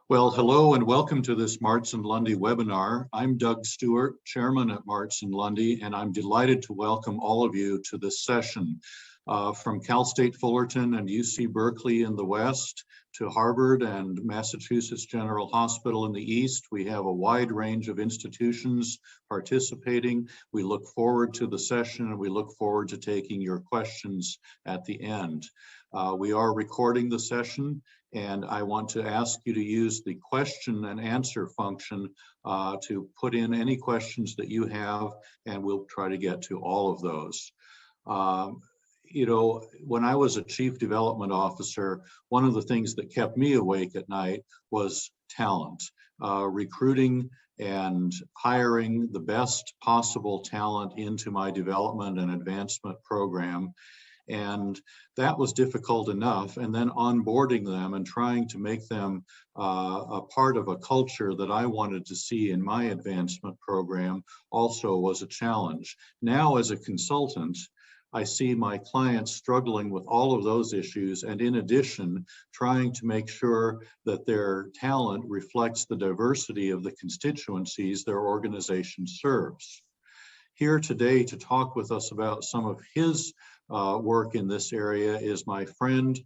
Well, hello and welcome to this Marts&Lundy webinar. I'm Doug Stewart, Chairman at Marts&Lundy, and I'm delighted to welcome all of you to this session. From Cal State Fullerton and UC Berkeley in the West to Harvard and Massachusetts General Hospital in the East, we have a wide range of institutions participating. We look forward to the session and we look forward to taking your questions at the end. We are recording the session, and I want to ask you to use the question and answer function to put in any questions that you have, and we'll try to get to all of those. You know, when I was a chief development officer, one of the things that kept me awake at night was talent, recruiting and hiring the best possible talent into my development and advancement program. And that was difficult enough. And then onboarding them and trying to make them a part of a culture that I wanted to see in my advancement program also was a challenge. Now, as a consultant, I see my clients struggling with all of those issues, and in addition, trying to make sure that their talent reflects the diversity of the constituencies their organization serves. Here today to talk with us about some of his work in this area is my friend,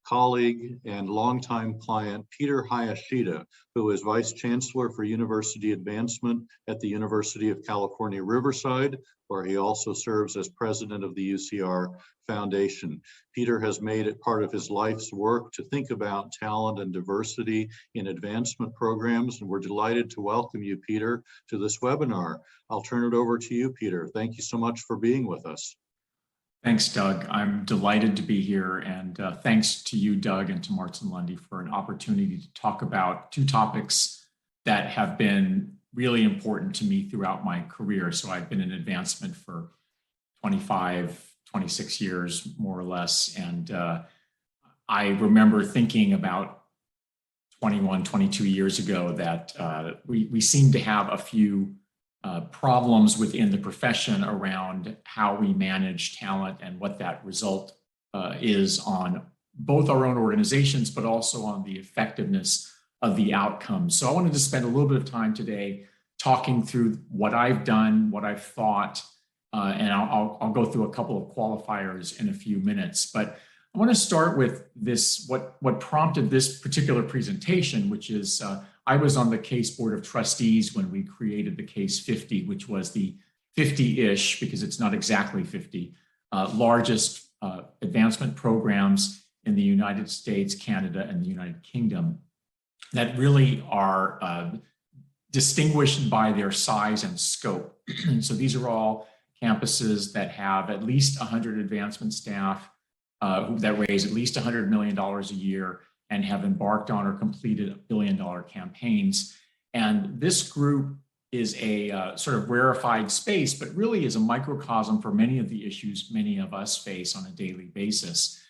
colleague, and longtime client, Peter Hayashida, who is Vice Chancellor for University Advancement at the University of California, Riverside, where he also serves as president of the UCR Foundation. Peter has made it part of his life's work to think about talent and diversity in advancement programs, and we're delighted to welcome you, Peter, to this webinar. I'll turn it over to you, Peter. Thank you so much for being with us. Thanks, Doug. I'm delighted to be here, and thanks to you, Doug, and to Marts&Lundy for an opportunity to talk about two topics that have been really important to me throughout my career. So I've been in advancement for 26 years, more or less, and I remember thinking about 22 years ago that we seem to have a few problems within the profession around how we manage talent and what that result is on both our own organizations, but also on the effectiveness of the outcomes. So I wanted to spend a little bit of time today talking through what I've done, what I've thought, and I'll go through a couple of qualifiers in a few minutes. But I want to start with this, what prompted this particular presentation, which is I was on the case board of trustees when we created the case 50, which was the 50-ish, because it's not exactly 50, largest advancement programs in the United States, Canada, and the United Kingdom that really are distinguished by their size and scope. So these are all campuses that have at least 100 advancement staff that raise at least $100 million a year and have embarked on or completed billion-dollar campaigns. And this group is a sort of rarefied space, but really is a microcosm for many of the issues many of us face on a daily basis.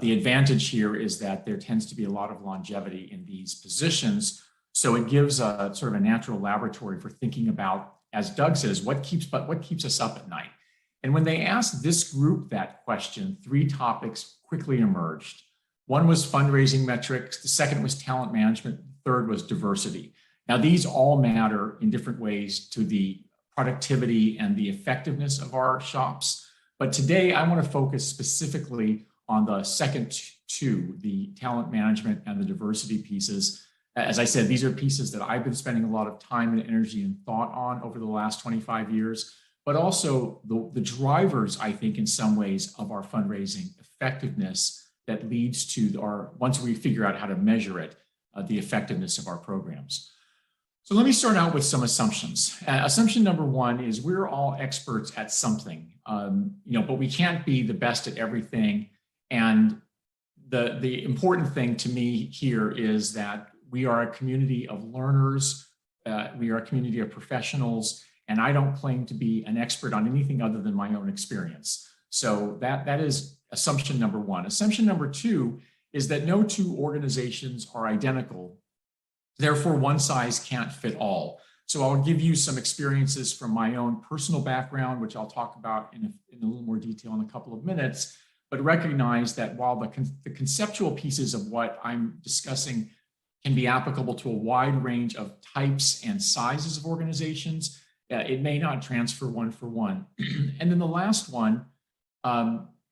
The advantage here is that there tends to be a lot of longevity in these positions. So it gives a sort of a natural laboratory for thinking about, as Doug says, what keeps us up at night. And when they asked this group that question, three topics quickly emerged. One was fundraising metrics, the second was talent management, the third was diversity. Now, these all matter in different ways to the productivity and the effectiveness of our shops. But today, I want to focus specifically on the second two, the talent management and the diversity pieces. As I said, these are pieces that I've been spending a lot of time and energy and thought on over the last 25 years, but also the drivers, I think, in some ways, of our fundraising effectiveness that leads to our, once we figure out how to measure it, the effectiveness of our programs. So let me start out with some assumptions. Assumption number one is we're all experts at something, but we can't be the best at everything. And the important thing to me here is that we are a community of learners, we are a community of professionals, and I don't claim to be an expert on anything other than my own experience. So that is assumption number one. Assumption number two is that no two organizations are identical. Therefore, one size can't fit all. So I'll give you some experiences from my own personal background, which I'll talk about in a little more detail in a couple of minutes, but recognize that while the conceptual pieces of what I'm discussing can be applicable to a wide range of types and sizes of organizations. It may not transfer one for one. And then the last one,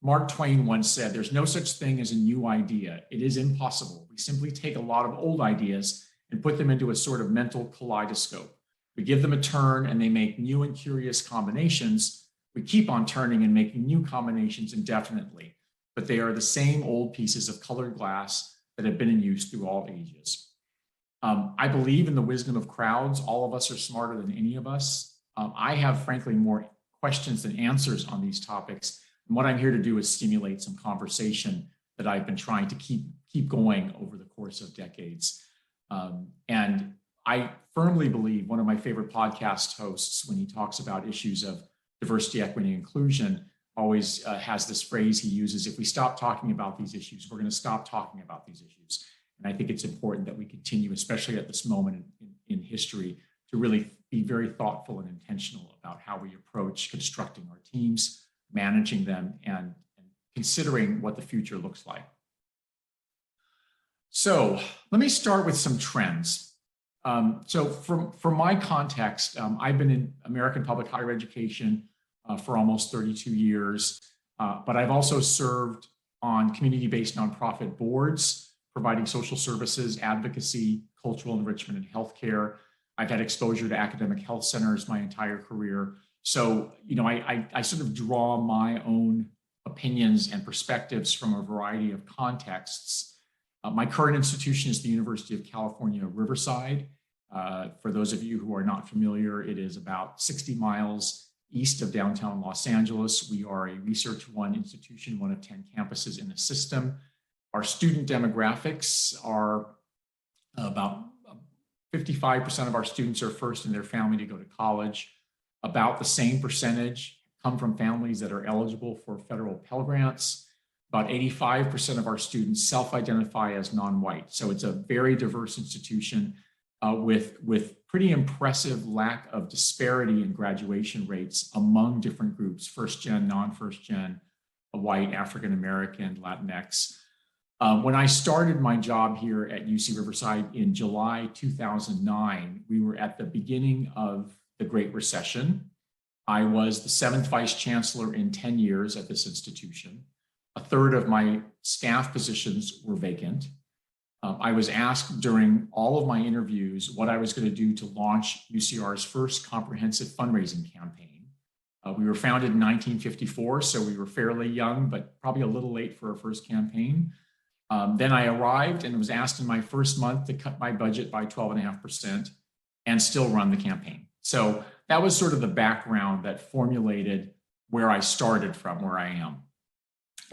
Mark Twain once said, there's no such thing as a new idea. It is impossible. We simply take a lot of old ideas and put them into a sort of mental kaleidoscope. We give them a turn and they make new and curious combinations. We keep on turning and making new combinations indefinitely, but they are the same old pieces of colored glass that have been in use through all ages. I believe in the wisdom of crowds. All of us are smarter than any of us. I have, frankly, more questions than answers on these topics. And what I'm here to do is stimulate some conversation that I've been trying to keep going over the course of decades. And I firmly believe one of my favorite podcast hosts, when he talks about issues of diversity, equity, and inclusion, always has this phrase he uses: if we stop talking about these issues, we're going to stop talking about these issues. And I think it's important that we continue, especially at this moment in history, to really be very thoughtful and intentional about how we approach constructing our teams, managing them, and considering what the future looks like. So let me start with some trends. So from my context, I've been in American public higher education for almost 32 years, but I've also served on community-based nonprofit boards, providing social services, advocacy, cultural enrichment, and healthcare. I've had exposure to academic health centers my entire career. So, I sort of draw my own opinions and perspectives from a variety of contexts. My current institution is the University of California, Riverside. For those of you who are not familiar, it is about 60 miles east of downtown Los Angeles. We are a Research One institution, one of 10 campuses in the system. Our student demographics are about 55% of our students are first in their family to go to college. About the same percentage come from families that are eligible for federal Pell Grants. About 85% of our students self-identify as non-white. So it's a very diverse institution with pretty impressive lack of disparity in graduation rates among different groups: first gen, non-first gen, white, African American, Latinx. When I started my job here at UC Riverside in July 2009, we were at the beginning of the Great Recession. I was the 7th Vice Chancellor in 10 years at this institution. A third of my staff positions were vacant. I was asked during all of my interviews what I was going to do to launch UCR's first comprehensive fundraising campaign. We were founded in 1954, so we were fairly young, but probably a little late for our first campaign. Then I arrived and was asked in my first month to cut my budget by 12.5% and still run the campaign. So that was sort of the background that formulated where I started from, where I am.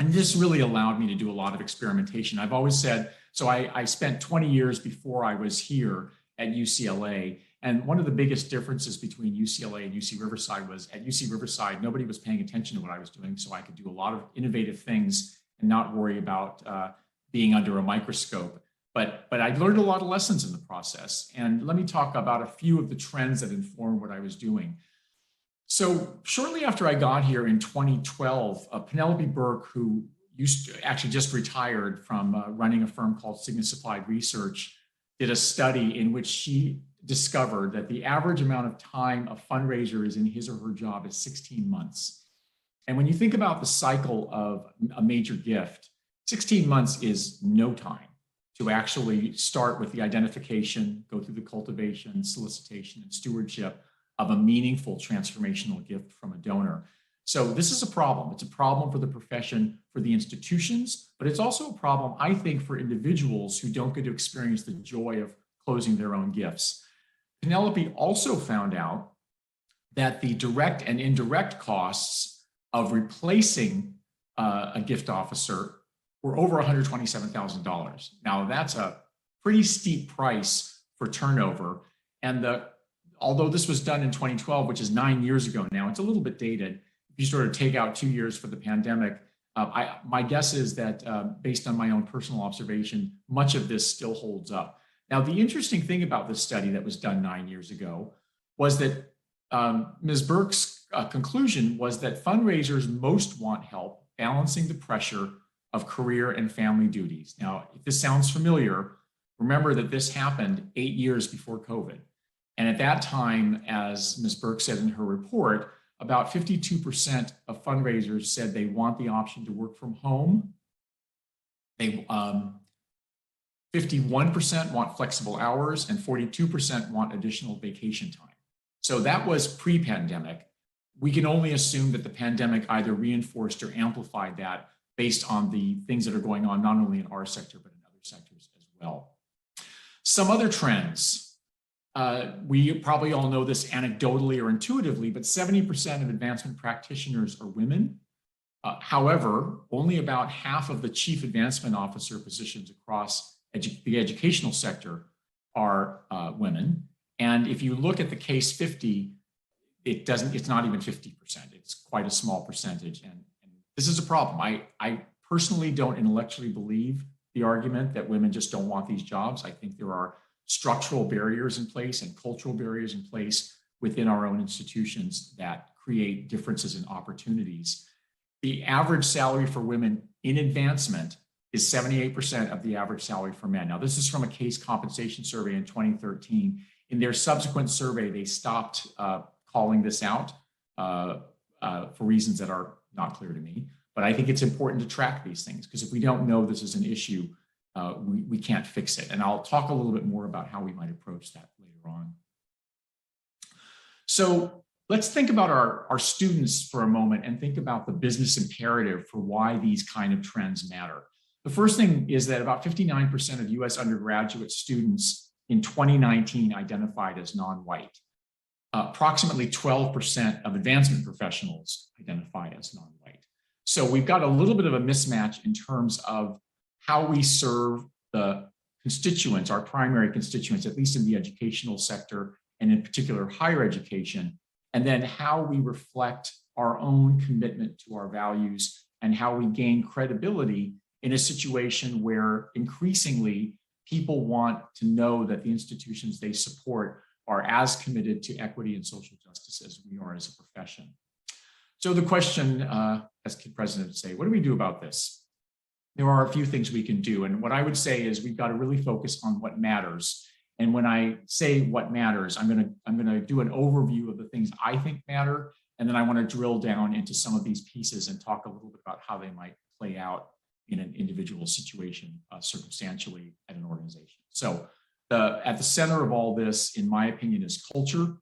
And this really allowed me to do a lot of experimentation. I've always said, so I spent 20 years before I was here at UCLA. And one of the biggest differences between UCLA and UC Riverside was at UC Riverside, nobody was paying attention to what I was doing. So I could do a lot of innovative things and not worry about being under a microscope. But I learned a lot of lessons in the process. And let me talk about a few of the trends that informed what I was doing. So shortly after I got here in 2012, Penelope Burke, who actually just retired from running a firm called Signet Applied Research, did a study in which she discovered that the average amount of time a fundraiser is in his or her job is 16 months. And when you think about the cycle of a major gift, 16 months is no time to actually start with the identification, go through the cultivation, solicitation, and stewardship of a meaningful transformational gift from a donor. So this is a problem. It's a problem for the profession, for the institutions, but it's also a problem, I think, for individuals who don't get to experience the joy of closing their own gifts. Penelope also found out that the direct and indirect costs of replacing a gift officer were over $127,000. Now, that's a pretty steep price for turnover. And although this was done in 2012, which is 9 years ago now, it's a little bit dated. If you sort of take out 2 years for the pandemic, my guess is that based on my own personal observation, much of this still holds up. Now, the interesting thing about this study that was done 9 years ago was that Ms. Burke's conclusion was that fundraisers most want help balancing the pressure of career and family duties. Now, if this sounds familiar, Remember that this happened 8 years before COVID. And at that time, as Ms. Burke said in her report, about 52% of fundraisers said they want the option to work from home. 51% want flexible hours and 42% want additional vacation time. So that was pre-pandemic. We can only assume that the pandemic either reinforced or amplified that based on the things that are going on, not only in our sector, but in other sectors as well. Some other trends. We probably all know this anecdotally or intuitively, but 70% of advancement practitioners are women. However, only about half of the chief advancement officer positions across the educational sector are women. And if you look at the case 50, it's not even 50%. It's quite a small percentage. And this is a problem. I personally don't intellectually believe the argument that women just don't want these jobs. I think there are structural barriers in place and cultural barriers in place within our own institutions that create differences in opportunities. The average salary for women in advancement is 78% of the average salary for men. Now, this is from a case compensation survey in 2013. In their subsequent survey, they stopped calling this out for reasons that are not clear to me. But I think it's important to track these things, because if we don't know this is an issue, we can't fix it. And I'll talk a little bit more about how we might approach that later on. So let's think about our students for a moment and think about the business imperative for why these kind of trends matter. The first thing is that about 59% of US undergraduate students in 2019 identified as non-white. Approximately 12% of advancement professionals identify as non-white. So we've got a little bit of a mismatch in terms of how we serve the constituents, our primary constituents, at least in the educational sector, and in particular higher education, and then how we reflect our own commitment to our values and how we gain credibility in a situation where increasingly people want to know that the institutions they support are as committed to equity and social justice as we are as a profession. So the question, as KID president would say, what do we do about this? There are a few things we can do. And what I would say is we've got to really focus on what matters. And when I say what matters, I'm gonna do an overview of the things I think matter. And then I want to drill down into some of these pieces and talk a little bit about how they might play out in an individual situation, circumstantially at an organization. So at the center of all this, in my opinion, is culture.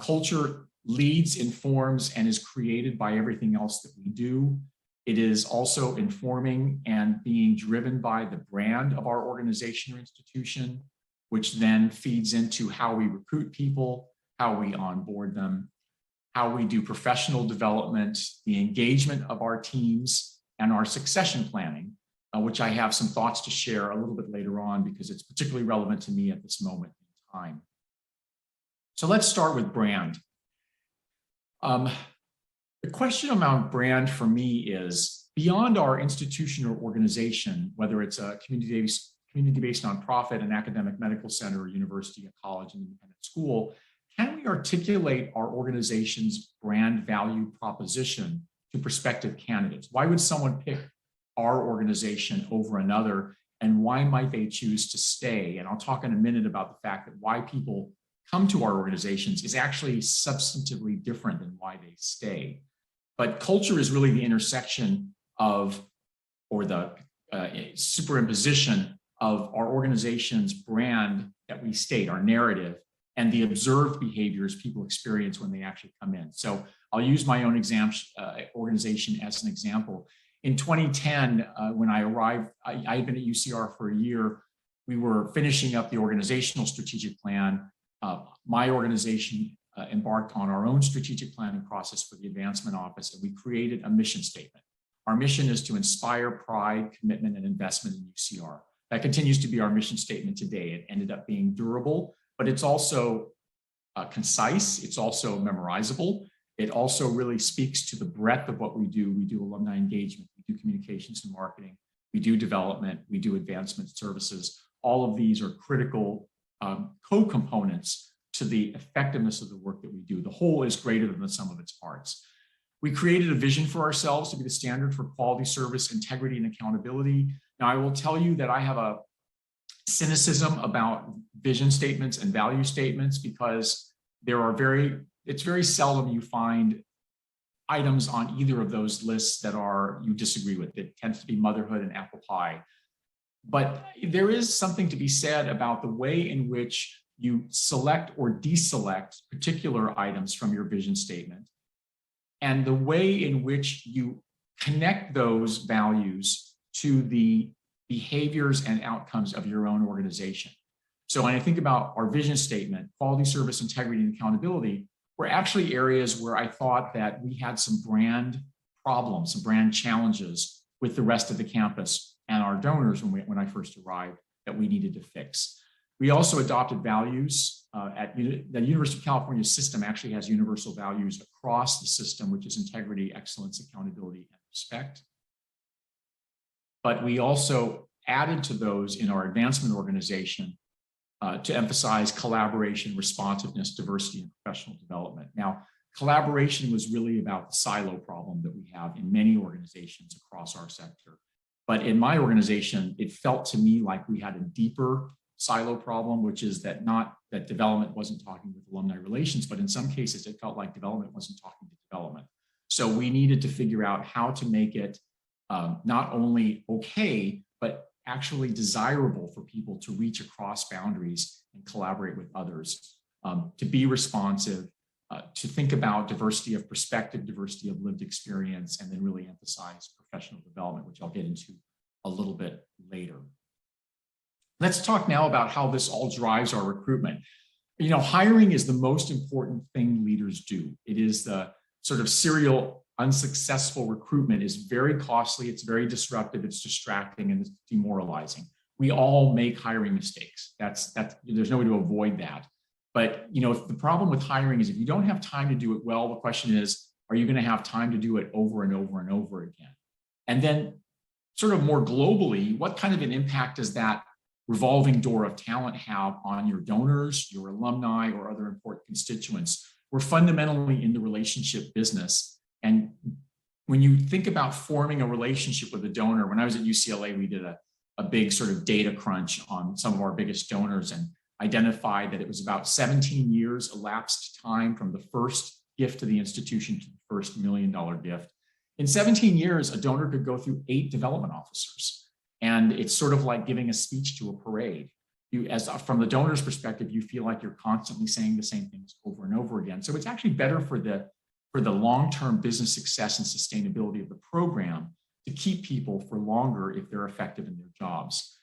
Culture leads, informs, and is created by everything else that we do. It is also informing and being driven by the brand of our organization or institution, which then feeds into how we recruit people, how we onboard them, how we do professional development, the engagement of our teams, and our succession planning, which I have some thoughts to share a little bit later on because it's particularly relevant to me at this moment in time. So let's start with brand. The question around brand for me is, beyond our institution or organization, whether it's a community-based nonprofit, an academic medical center, or university, a college, an independent school, can we articulate our organization's brand value proposition to prospective candidates? Why would someone pick our organization over another, and why might they choose to stay? And I'll talk in a minute about the fact that why people come to our organizations is actually substantively different than why they stay. But culture is really the intersection of, or the superimposition of our organization's brand that we state, our narrative, and the observed behaviors people experience when they actually come in. So I'll use my own organization as an example. In 2010, when I arrived, I had been at UCR for a year. We were finishing up the organizational strategic plan. My organization embarked on our own strategic planning process for the advancement office, and we created a mission statement. Our mission is to inspire pride, commitment, and investment in UCR. That continues to be our mission statement today. It ended up being durable, but it's also concise. It's also memorizable. It also really speaks to the breadth of what we do. We do alumni engagement, we do communications and marketing, we do development, we do advancement services. All of these are critical co-components to the effectiveness of the work that we do. The whole is greater than the sum of its parts. We created a vision for ourselves to be the standard for quality service, integrity, and accountability. Now, I will tell you that I have a cynicism about vision statements and value statements, because it's very seldom you find items on either of those lists that you disagree with. It tends to be motherhood and apple pie. But there is something to be said about the way in which you select or deselect particular items from your vision statement, and the way in which you connect those values to the behaviors and outcomes of your own organization. So when I think about our vision statement, quality, service, integrity, and accountability were actually areas where I thought that we had some brand problems, some brand challenges with the rest of the campus and our donors when I first arrived that we needed to fix. We also adopted values the University of California system actually has universal values across the system, which is integrity, excellence, accountability, and respect. But we also added to those in our advancement organization to emphasize collaboration, responsiveness, diversity, and professional development. Now, collaboration was really about the silo problem that we have in many organizations across our sector. But in my organization, it felt to me like we had a deeper silo problem, which is that not that development wasn't talking with alumni relations, but in some cases, it felt like development wasn't talking to development. So we needed to figure out how to make it not only okay, but actually desirable for people to reach across boundaries and collaborate with others, to be responsive, to think about diversity of perspective, diversity of lived experience, and then really emphasize professional development, which I'll get into a little bit later. Let's talk now about how this all drives our recruitment. You know, hiring is the most important thing leaders do. It is the sort of serial unsuccessful recruitment is very costly, it's very disruptive, it's distracting, and it's demoralizing. We all make hiring mistakes. There's no way to avoid that. But you know, the problem with hiring is if you don't have time to do it well, the question is, are you going to have time to do it over and over and over again? And then sort of more globally, what kind of an impact does that revolving door of talent have on your donors, your alumni, or other important constituents? We're fundamentally in the relationship business. And when you think about forming a relationship with a donor, when I was at UCLA, we did a big sort of data crunch on some of our biggest donors and identified that it was about 17 years elapsed time from the first gift to the institution to the first $1 million gift. In 17 years, a donor could go through 8 development officers. And it's sort of like giving a speech to a parade. From the donor's perspective, you feel like you're constantly saying the same things over and over again. So it's actually better for the long-term business success and sustainability of the program to keep people for longer if they're effective in their jobs.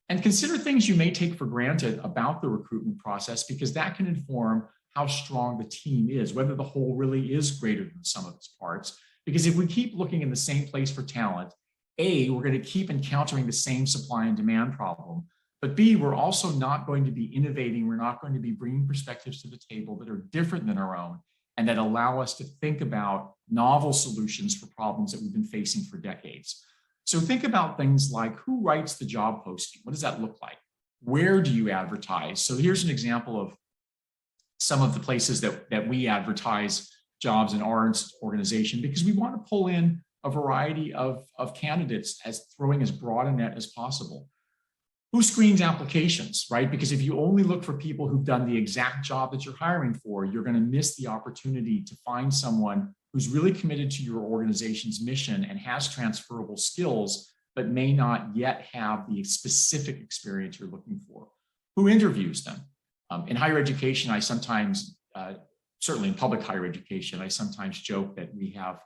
And consider things you may take for granted about the recruitment process, because that can inform how strong the team is, whether the whole really is greater than the sum of its parts. Because if we keep looking in the same place for talent, A, we're going to keep encountering the same supply and demand problem. But B, we're also not going to be innovating. We're not going to be bringing perspectives to the table that are different than our own and that allow us to think about novel solutions for problems that we've been facing for decades. So think about things like, who writes the job posting? What does that look like? Where do you advertise? So here's an example of some of the places that we advertise jobs in our organization, because we want to pull in a variety of candidates as throwing as broad a net as possible. Who screens applications, right? Because if you only look for people who've done the exact job that you're hiring for, you're going to miss the opportunity to find someone who's really committed to your organization's mission and has transferable skills, but may not yet have the specific experience you're looking for. Who interviews them? In higher education, I sometimes, certainly in public higher education, I sometimes joke that we have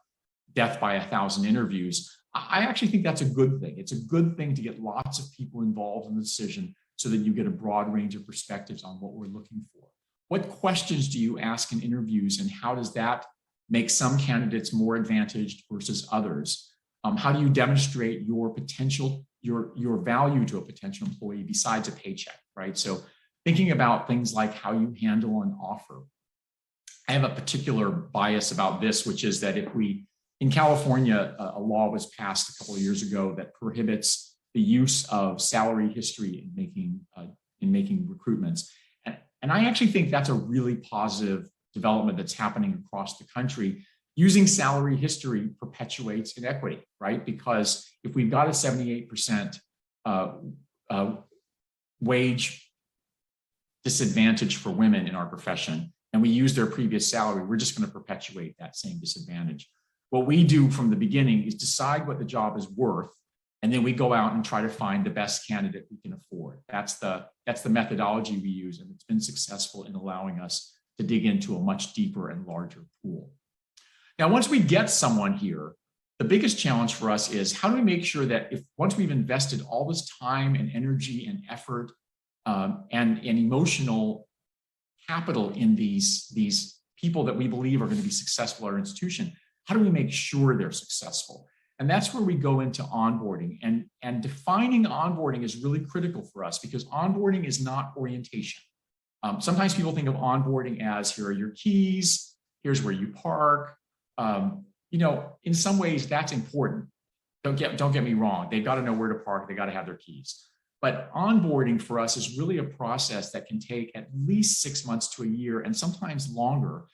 death by 1,000 interviews. I actually think that's a good thing. It's a good thing to get lots of people involved in the decision so that you get a broad range of perspectives on what we're looking for. What questions do you ask in interviews, and how does that make some candidates more advantaged versus others? How do you demonstrate your potential, your value to a potential employee besides a paycheck, right? So thinking about things like how you handle an offer. I have a particular bias about this, which is that in California, a law was passed a couple of years ago that prohibits the use of salary history in making recruitments. And I actually think that's a really positive development that's happening across the country. Using salary history perpetuates inequity, right? Because if we've got a 78% wage disadvantage for women in our profession, and we use their previous salary, we're just going to perpetuate that same disadvantage. What we do from the beginning is decide what the job is worth, and then we go out and try to find the best candidate we can afford. That's the methodology we use, and it's been successful in allowing us to dig into a much deeper and larger pool. Now, once we get someone here, the biggest challenge for us is how do we make sure that once we've invested all this time and energy and effort and emotional capital in these people that we believe are going to be successful at our institution, how do we make sure they're successful? And that's where we go into onboarding. And defining onboarding is really critical for us because onboarding is not orientation. Sometimes people think of onboarding as here are your keys, here's where you park. In some ways that's important. Don't get me wrong. They've got to know where to park. They got to have their keys. But onboarding for us is really a process that can take at least 6 months to a year and sometimes longer.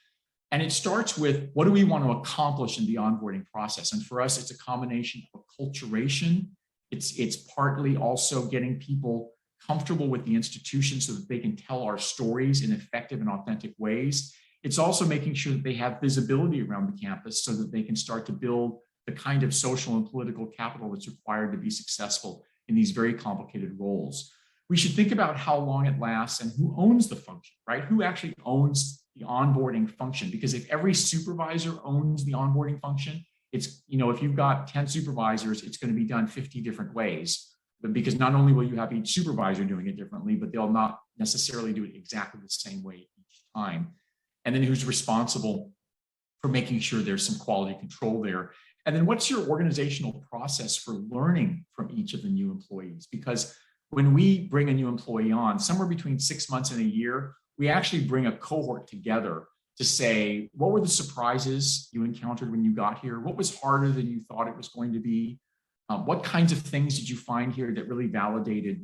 And it starts with what do we want to accomplish in the onboarding process? And for us, it's a combination of acculturation. It's partly also getting people comfortable with the institution so that they can tell our stories in effective and authentic ways. It's also making sure that they have visibility around the campus so that they can start to build the kind of social and political capital that's required to be successful in these very complicated roles. We should think about how long it lasts and who owns the function, right? Who actually owns the onboarding function? Because if every supervisor owns the onboarding function, it's, if you've got 10 supervisors, it's going to be done 50 different ways. But because not only will you have each supervisor doing it differently, but they'll not necessarily do it exactly the same way each time. And then who's responsible for making sure there's some quality control there? And then what's your organizational process for learning from each of the new employees? Because when we bring a new employee on, somewhere between 6 months and a year, we actually bring a cohort together to say, what were the surprises you encountered when you got here? What was harder than you thought it was going to be? What kinds of things did you find here that really validated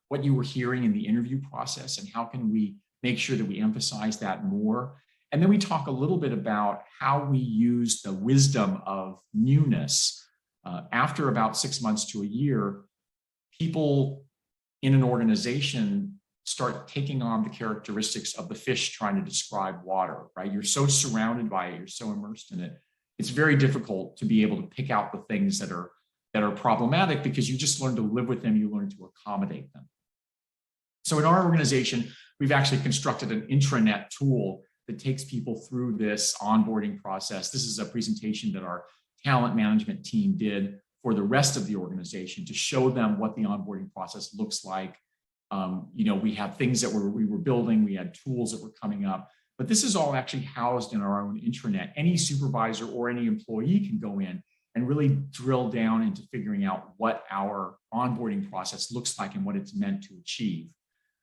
what you were hearing in the interview process? And how can we make sure that we emphasize that more? And then we talk a little bit about how we use the wisdom of newness. After about 6 months to a year, people in an organization start taking on the characteristics of the fish trying to describe water, right? You're so surrounded by it, you're so immersed in it. It's very difficult to be able to pick out the things that are problematic because you just learn to live with them, you learn to accommodate them. So in our organization, we've actually constructed an intranet tool that takes people through this onboarding process. This is a presentation that our talent management team did for the rest of the organization to show them what the onboarding process looks like. We have things that we were building, we had tools that were coming up, but this is all actually housed in our own intranet. Any supervisor or any employee can go in and really drill down into figuring out what our onboarding process looks like and what it's meant to achieve.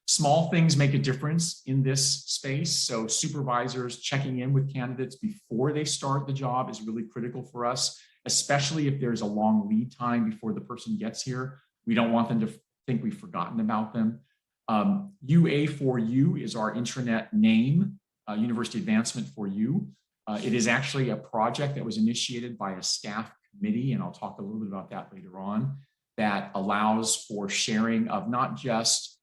Small things make a difference in this space. So supervisors checking in with candidates before they start the job is really critical for us, especially if there's a long lead time before the person gets here. We don't want them to think we've forgotten about them. UA4U is our intranet name, University Advancement for You. It is actually a project that was initiated by a staff committee, and I'll talk a little bit about that later on, that allows for sharing of not just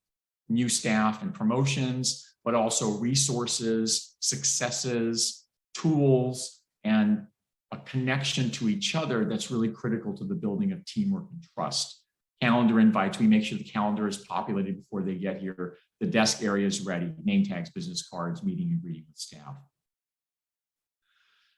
new staff and promotions, but also resources, successes, tools, and a connection to each other that's really critical to the building of teamwork and trust. Calendar invites, we make sure the calendar is populated before they get here. The desk area is ready, name tags, business cards, meeting and greeting with staff.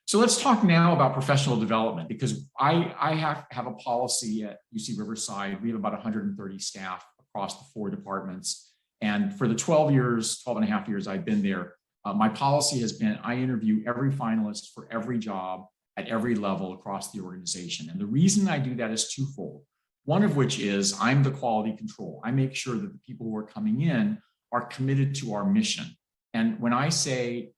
So let's talk now about professional development, because I have a policy at UC Riverside. We have about 130 staff across the 4 departments. And for the 12 and a half years I've been there, my policy has been I interview every finalist for every job at every level across the organization. And the reason I do that is twofold. One of which is I'm the quality control. I make sure that the people who are coming in are committed to our mission. And when I say,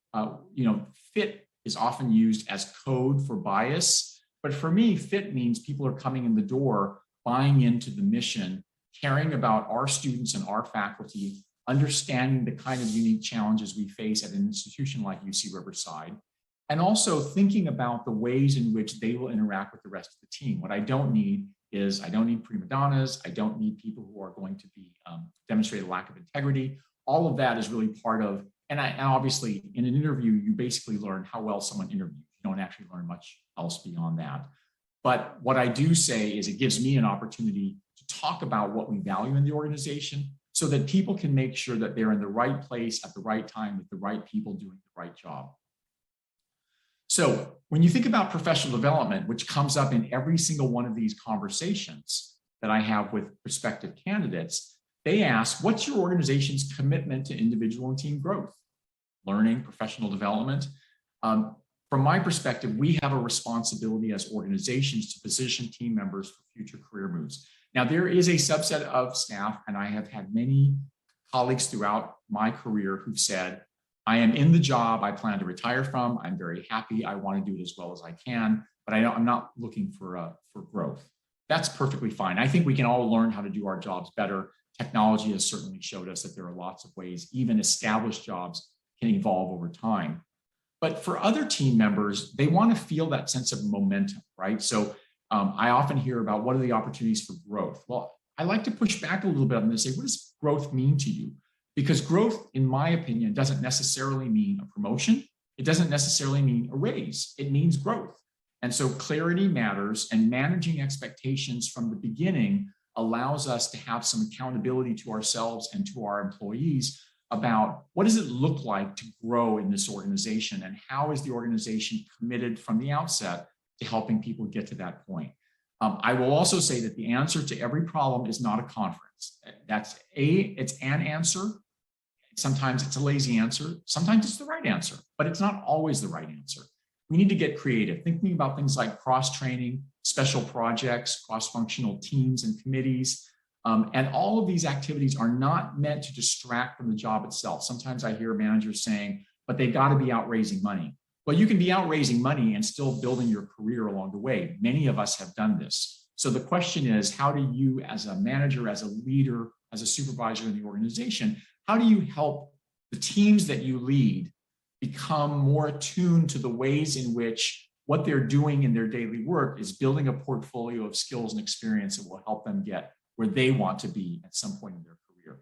fit is often used as code for bias, but for me, fit means people are coming in the door, buying into the mission, caring about our students and our faculty, understanding the kind of unique challenges we face at an institution like UC Riverside, and also thinking about the ways in which they will interact with the rest of the team. What I don't need is I don't need prima donnas. I don't need people who are going to be demonstrate a lack of integrity. All of that is really part of, and obviously in an interview, you basically learn how well someone interviews. You don't actually learn much else beyond that. But what I do say is it gives me an opportunity to talk about what we value in the organization so that people can make sure that they're in the right place at the right time with the right people doing the right job. So when you think about professional development, which comes up in every single one of these conversations that I have with prospective candidates, they ask, what's your organization's commitment to individual and team growth, learning, professional development? From my perspective, we have a responsibility as organizations to position team members for future career moves. Now, there is a subset of staff, and I have had many colleagues throughout my career who've said, I am in the job I plan to retire from. I'm very happy. I want to do it as well as I can, but I'm not looking for growth. That's perfectly fine. I think we can all learn how to do our jobs better. Technology has certainly showed us that there are lots of ways, even established jobs can evolve over time. But for other team members, they want to feel that sense of momentum, right? So I often hear about what are the opportunities for growth? Well, I like to push back a little bit and say, what does growth mean to you? Because growth, in my opinion, doesn't necessarily mean a promotion. It doesn't necessarily mean a raise. It means growth. And so clarity matters, and managing expectations from the beginning allows us to have some accountability to ourselves and to our employees about what does it look like to grow in this organization, and how is the organization committed from the outset to helping people get to that point. I will also say that the answer to every problem is not a conference. It's an answer. Sometimes it's a lazy answer. Sometimes it's the right answer, but it's not always the right answer. We need to get creative, thinking about things like cross-training, special projects, cross-functional teams and committees. And all of these activities are not meant to distract from the job itself. Sometimes I hear managers saying, but they've got to be out raising money. Well, you can be out raising money and still building your career along the way. Many of us have done this. So the question is, how do you, as a manager, as a leader, as a supervisor in the organization, how do you help the teams that you lead become more attuned to the ways in which what they're doing in their daily work is building a portfolio of skills and experience that will help them get where they want to be at some point in their career?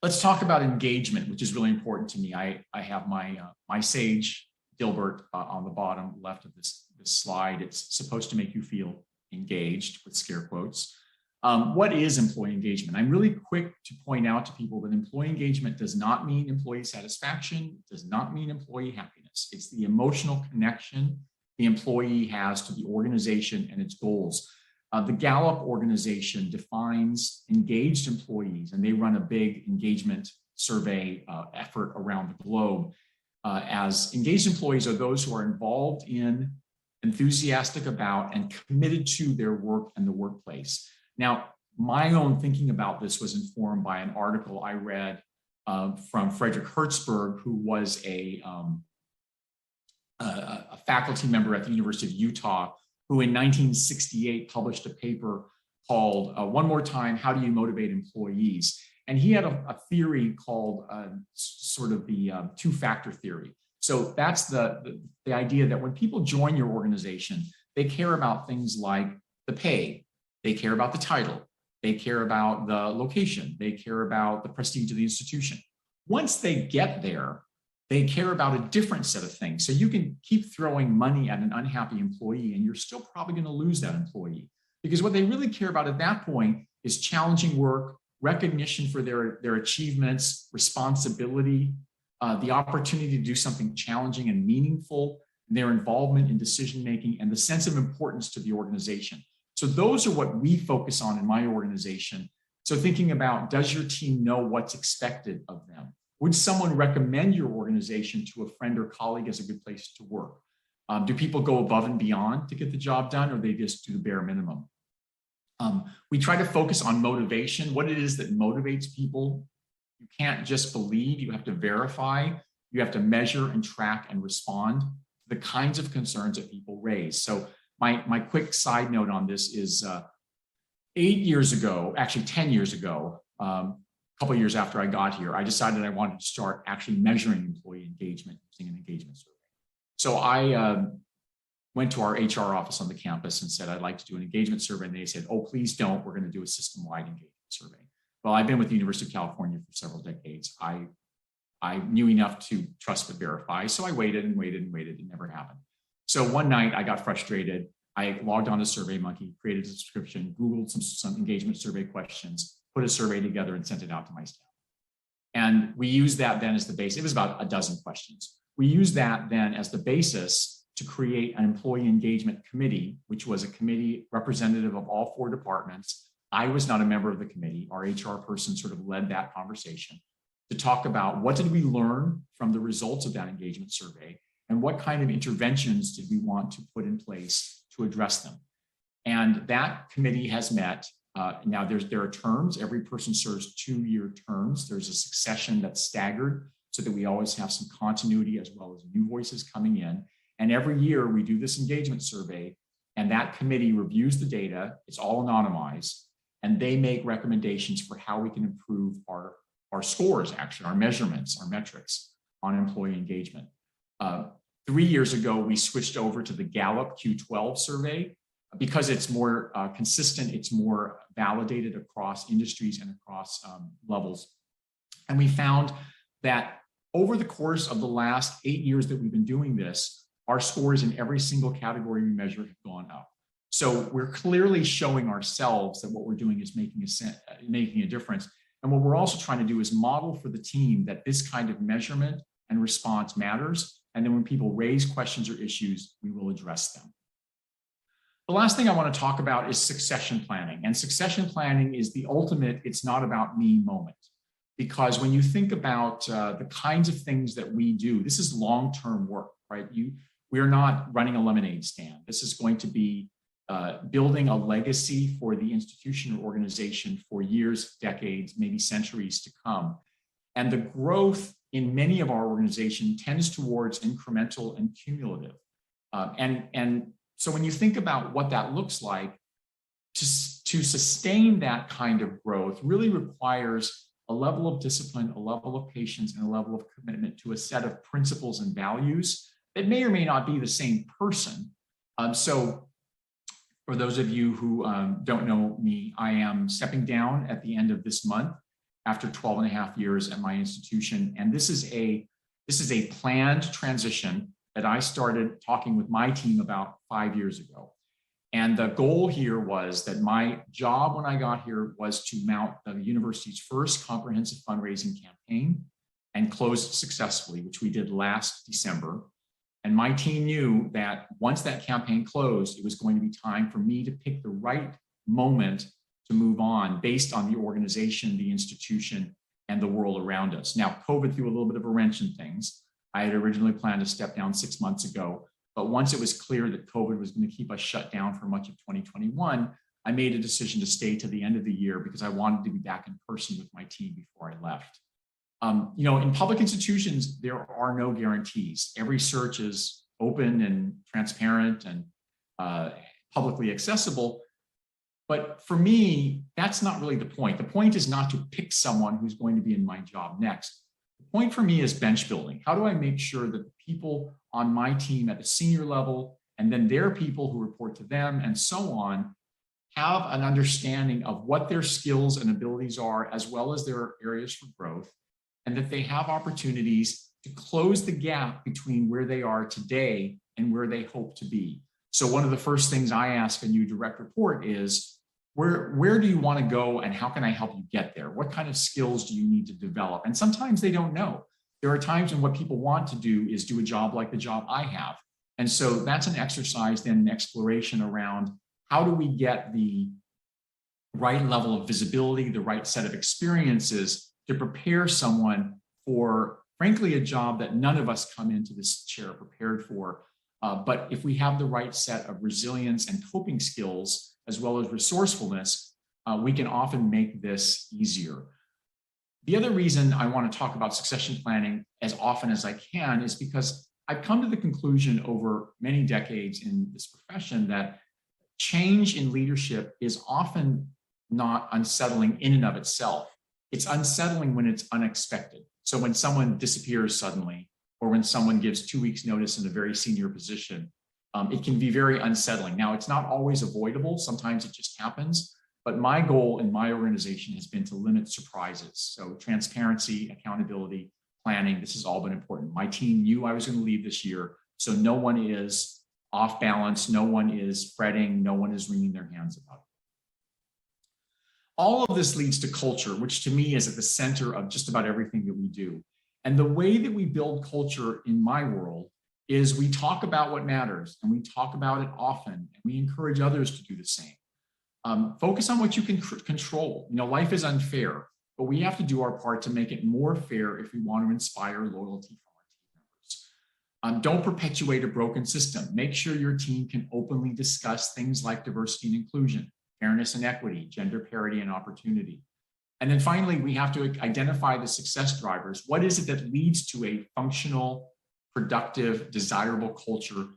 Let's talk about engagement, which is really important to me. I have my sage, Dilbert, on the bottom left of this slide. It's supposed to make you feel engaged, with scare quotes. What is employee engagement? I'm really quick to point out to people that employee engagement does not mean employee satisfaction, does not mean employee happiness. It's the emotional connection the employee has to the organization and its goals. The Gallup organization defines engaged employees, and they run a big engagement survey effort around the globe, as engaged employees are those who are involved in, enthusiastic about, and committed to their work and the workplace. Now, my own thinking about this was informed by an article I read from Frederick Hertzberg, who was a faculty member at the University of Utah, who in 1968 published a paper called One More Time, How Do You Motivate Employees? And he had a theory called sort of the two-factor theory. So that's the idea that when people join your organization, they care about things like the pay, they care about the title, they care about the location, they care about the prestige of the institution. Once they get there, they care about a different set of things. So you can keep throwing money at an unhappy employee and you're still probably going to lose that employee, because what they really care about at that point is challenging work, recognition for their achievements, responsibility, the opportunity to do something challenging and meaningful, their involvement in decision-making, and the sense of importance to the organization. So those are what we focus on in my organization. So thinking about, does your team know what's expected of them? Would someone recommend your organization to a friend or colleague as a good place to work? Do people go above and beyond to get the job done, or they just do the bare minimum? We try to focus on motivation, what it is that motivates people. You can't just believe, you have to verify, you have to measure and track and respond to the kinds of concerns that people raise. So my quick side note on this is 8 years ago, actually 10 years ago, a couple of years after I got here, I decided I wanted to start actually measuring employee engagement using an engagement survey. So I went to our HR office on the campus and said, I'd like to do an engagement survey. And they said, oh, please don't. We're going to do a system-wide engagement survey. Well, I've been with the University of California for several decades. I knew enough to trust but verify. So I waited and waited and waited. It never happened. So one night I got frustrated. I logged on to SurveyMonkey, created a subscription, Googled some engagement survey questions, put a survey together and sent it out to my staff. And we used that then as the base. It was about a dozen questions. We used that then as the basis to create an employee engagement committee, which was a committee representative of all 4 departments. I was not a member of the committee. Our HR person sort of led that conversation to talk about what did we learn from the results of that engagement survey and what kind of interventions did we want to put in place to address them. And that committee has met. Now there are terms. Every person serves 2-year terms. There's a succession that's staggered so that we always have some continuity as well as new voices coming in. And every year we do this engagement survey and that committee reviews the data. It's all anonymized and they make recommendations for how we can improve our scores, actually, our measurements, our metrics on employee engagement. 3 years ago, we switched over to the Gallup Q12 survey because it's more consistent, it's more validated across industries and across levels. And we found that over the course of the last 8 years that we've been doing this, our scores in every single category we measure have gone up. So we're clearly showing ourselves that what we're doing is making a difference. And what we're also trying to do is model for the team that this kind of measurement and response matters. And then when people raise questions or issues, we will address them. The last thing I want to talk about is succession planning. And succession planning is the ultimate, it's not about me moment. Because when you think about the kinds of things that we do, this is long-term work, right? We are not running a lemonade stand. This is going to be building a legacy for the institution or organization for years, decades, maybe centuries to come. And the growth in many of our organizations tends towards incremental and cumulative. And so when you think about what that looks like, to sustain that kind of growth really requires a level of discipline, a level of patience, and a level of commitment to a set of principles and values that may or may not be the same person. So for those of you who don't know me, I am stepping down at the end of this month after 12 and a half years at my institution. And this is a planned transition that I started talking with my team about 5 years ago. And the goal here was that my job when I got here was to mount the university's first comprehensive fundraising campaign and close it successfully, which we did last December. And my team knew that once that campaign closed, it was going to be time for me to pick the right moment to move on based on the organization, the institution, and the world around us. Now, COVID threw a little bit of a wrench in things. I had originally planned to step down 6 months ago, but once it was clear that COVID was going to keep us shut down for much of 2021, I made a decision to stay to the end of the year because I wanted to be back in person with my team before I left. In public institutions, there are no guarantees. Every search is open and transparent and publicly accessible. But for me, that's not really the point. The point is not to pick someone who's going to be in my job next. The point for me is bench building. How do I make sure that the people on my team at the senior level and then their people who report to them and so on have an understanding of what their skills and abilities are, as well as their areas for growth, and that they have opportunities to close the gap between where they are today and where they hope to be. So one of the first things I ask a new direct report is, where do you want to go and how can I help you get there? What kind of skills do you need to develop? And sometimes they don't know. There are times when what people want to do is do a job like the job I have. And so that's an exercise, then an exploration around how do we get the right level of visibility, the right set of experiences to prepare someone for, frankly, a job that none of us come into this chair prepared for. But if we have the right set of resilience and coping skills, as well as resourcefulness, we can often make this easier. The other reason I want to talk about succession planning as often as I can is because I've come to the conclusion over many decades in this profession that change in leadership is often not unsettling in and of itself. It's unsettling when it's unexpected. So when someone disappears suddenly, or when someone gives 2 weeks notice in a very senior position, it can be very unsettling. Now, it's not always avoidable. Sometimes it just happens. But my goal in my organization has been to limit surprises. So transparency, accountability, planning, this has all been important. My team knew I was going to leave this year, so no one is off balance, no one is fretting, no one is wringing their hands about it. All of this leads to culture, which to me is at the center of just about everything that we do. And the way that we build culture in my world is we talk about what matters, and we talk about it often, and we encourage others to do the same. Focus on what you can control. Life is unfair, but we have to do our part to make it more fair if we want to inspire loyalty from our team members. Don't perpetuate a broken system. Make sure your team can openly discuss things like diversity and inclusion, fairness and equity, gender parity and opportunity. And then finally, we have to identify the success drivers. What is it that leads to a functional, productive, desirable culture?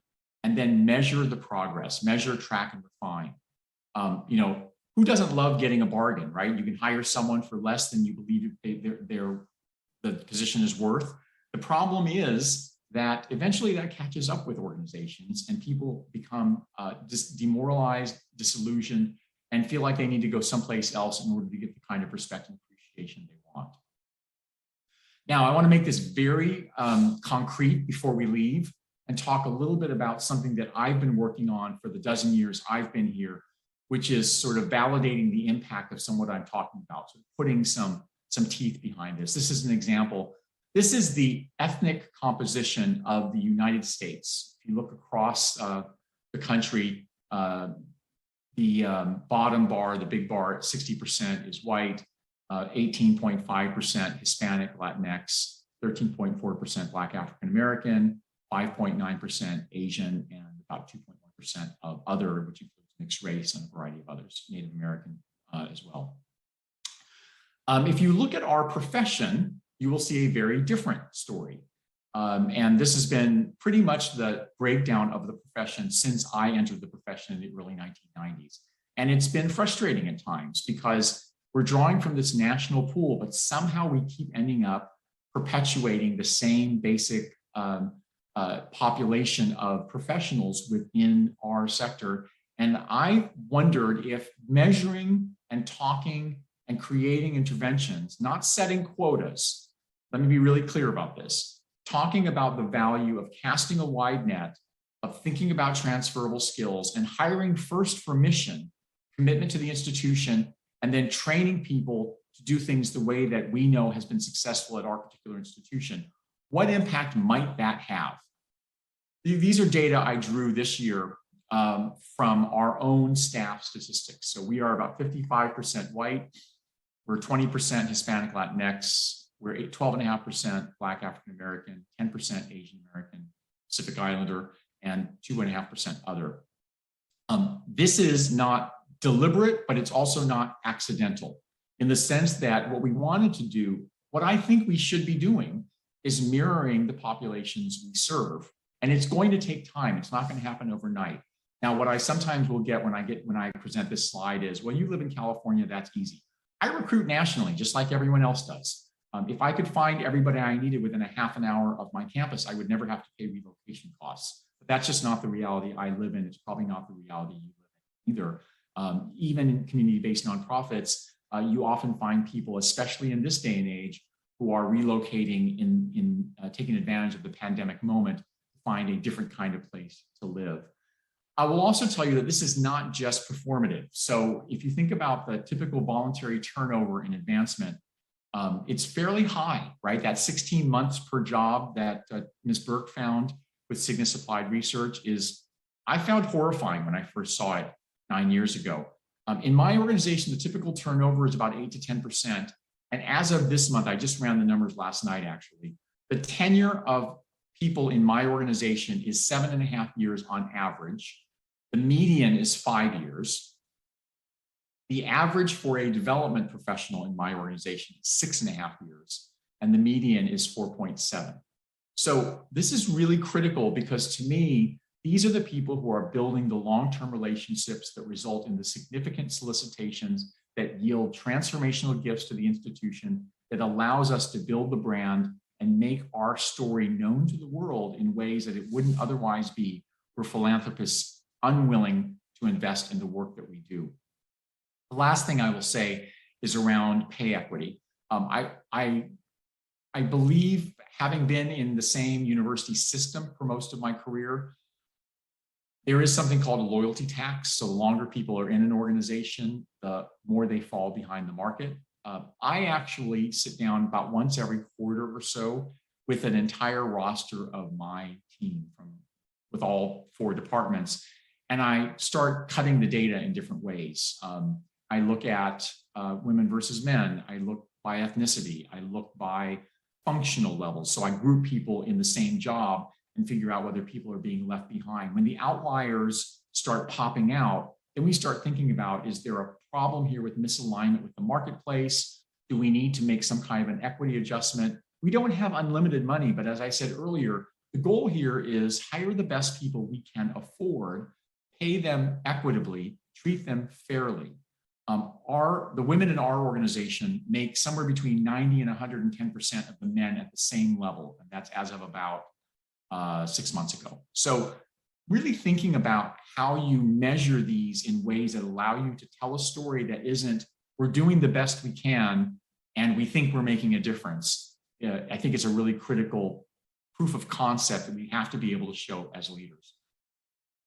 And then measure the progress, measure, track, and refine. Who doesn't love getting a bargain, right? You can hire someone for less than you believe the position is worth. The problem is that eventually that catches up with organizations, and people become demoralized, disillusioned, and feel like they need to go someplace else in order to get the kind of respect and appreciation they want. Now, I want to make this very concrete before we leave and talk a little bit about something that I've been working on for the dozen years I've been here, which is sort of validating the impact of some of what I'm talking about, so putting some teeth behind this. This is an example. This is the ethnic composition of the United States. If you look across the country, the bottom bar, the big bar, 60% is white, 18.5% Hispanic, Latinx, 13.4% Black African American, 5.9% Asian, and about 2.1% of other, which includes mixed race and a variety of others, Native American as well. If you look at our profession, you will see a very different story. And this has been pretty much the breakdown of the profession since I entered the profession in the early 1990s. And it's been frustrating at times because we're drawing from this national pool, but somehow we keep ending up perpetuating the same basic population of professionals within our sector. And I wondered if measuring and talking and creating interventions, not setting quotas, let me be really clear about this, talking about the value of casting a wide net, of thinking about transferable skills and hiring first for mission, commitment to the institution, and then training people to do things the way that we know has been successful at our particular institution. What impact might that have? These are data I drew this year from our own staff statistics. So we are about 55% white, we're 20% Hispanic Latinx, we're 12.5% Black African American, 10% Asian American, Pacific Islander, and 2.5% other. This is not deliberate, but it's also not accidental in the sense that what we wanted to do, what I think we should be doing, is mirroring the populations we serve. And it's going to take time. It's not going to happen overnight. Now, what I sometimes will get when I present this slide is, well, you live in California, that's easy. I recruit nationally, just like everyone else does. If I could find everybody I needed within a half an hour of my campus, I would never have to pay relocation costs. But that's just not the reality I live in. It's probably not the reality you live in either. Even in community-based nonprofits, you often find people, especially in this day and age, who are relocating in taking advantage of the pandemic moment to find a different kind of place to live. I will also tell you that this is not just performative. So if you think about the typical voluntary turnover in advancement, it's fairly high, right? That 16 months per job that Ms. Burke found with Cygnus Applied Research I found horrifying when I first saw it 9 years ago. In my organization, the typical turnover is about 8 to 10%. And as of this month, I just ran the numbers last night, actually, the tenure of people in my organization is 7.5 years on average. The median is 5 years. The average for a development professional in my organization is 6.5 years, and the median is 4.7. So this is really critical because to me, these are the people who are building the long-term relationships that result in the significant solicitations that yield transformational gifts to the institution that allows us to build the brand and make our story known to the world in ways that it wouldn't otherwise be we're philanthropists unwilling to invest in the work that we do. The last thing I will say is around pay equity. I believe, having been in the same university system for most of my career, there is something called a loyalty tax. So the longer people are in an organization, the more they fall behind the market. I actually sit down about once every quarter or so with an entire roster of my team with all 4 departments, and I start cutting the data in different ways. I look at women versus men. I look by ethnicity. I look by functional levels. So I group people in the same job and figure out whether people are being left behind. When the outliers start popping out, then we start thinking about, is there a problem here with misalignment with the marketplace? Do we need to make some kind of an equity adjustment? We don't have unlimited money, but as I said earlier, the goal here is hire the best people we can afford, pay them equitably, treat them fairly. The women in our organization make somewhere between 90 and 110% of the men at the same level, and that's as of about 6 months ago. So really thinking about how you measure these in ways that allow you to tell a story that isn't, we're doing the best we can and we think we're making a difference. I think it's a really critical proof of concept that we have to be able to show as leaders.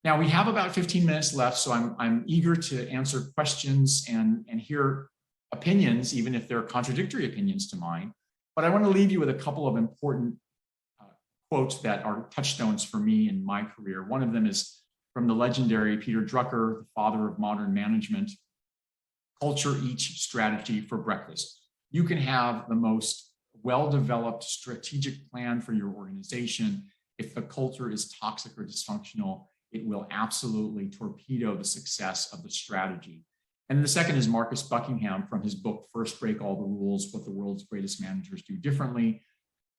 Now we have about 15 minutes left, so I'm eager to answer questions and hear opinions, even if they're contradictory opinions to mine. But I want to leave you with a couple of important quotes that are touchstones for me in my career. One of them is from the legendary Peter Drucker, the father of modern management. Culture eats strategy for breakfast. You can have the most well-developed strategic plan for your organization. If the culture is toxic or dysfunctional, it will absolutely torpedo the success of the strategy. And the second is Marcus Buckingham from his book, First Break All the Rules, What the World's Greatest Managers Do Differently.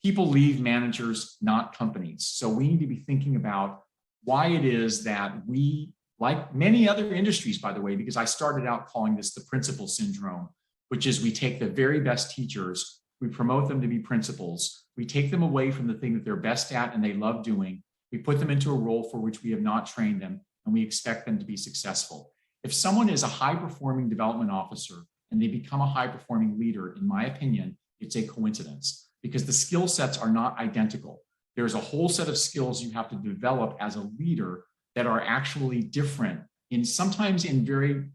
People leave managers, not companies. So we need to be thinking about why it is that we, like many other industries, by the way, because I started out calling this the principal syndrome, which is we take the very best teachers, we promote them to be principals, we take them away from the thing that they're best at and they love doing, we put them into a role for which we have not trained them, and we expect them to be successful. If someone is a high-performing development officer and they become a high-performing leader, in my opinion, it's a coincidence because the skill sets are not identical. There's a whole set of skills you have to develop as a leader that are actually different, sometimes in very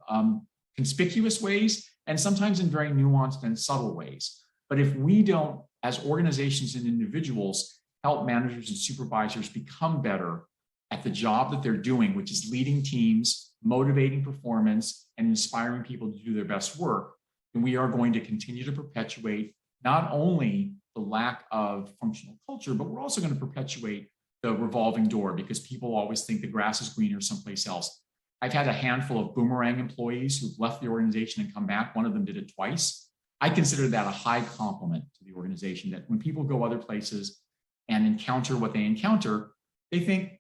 conspicuous ways and sometimes in very nuanced and subtle ways. But if we don't, as organizations and individuals, help managers and supervisors become better at the job that they're doing, which is leading teams, motivating performance, and inspiring people to do their best work, then we are going to continue to perpetuate not only the lack of functional culture, but we're also going to perpetuate the revolving door because people always think the grass is greener someplace else. I've had a handful of boomerang employees who've left the organization and come back. One of them did it twice. I consider that a high compliment to the organization, that when people go other places and encounter what they encounter, they think,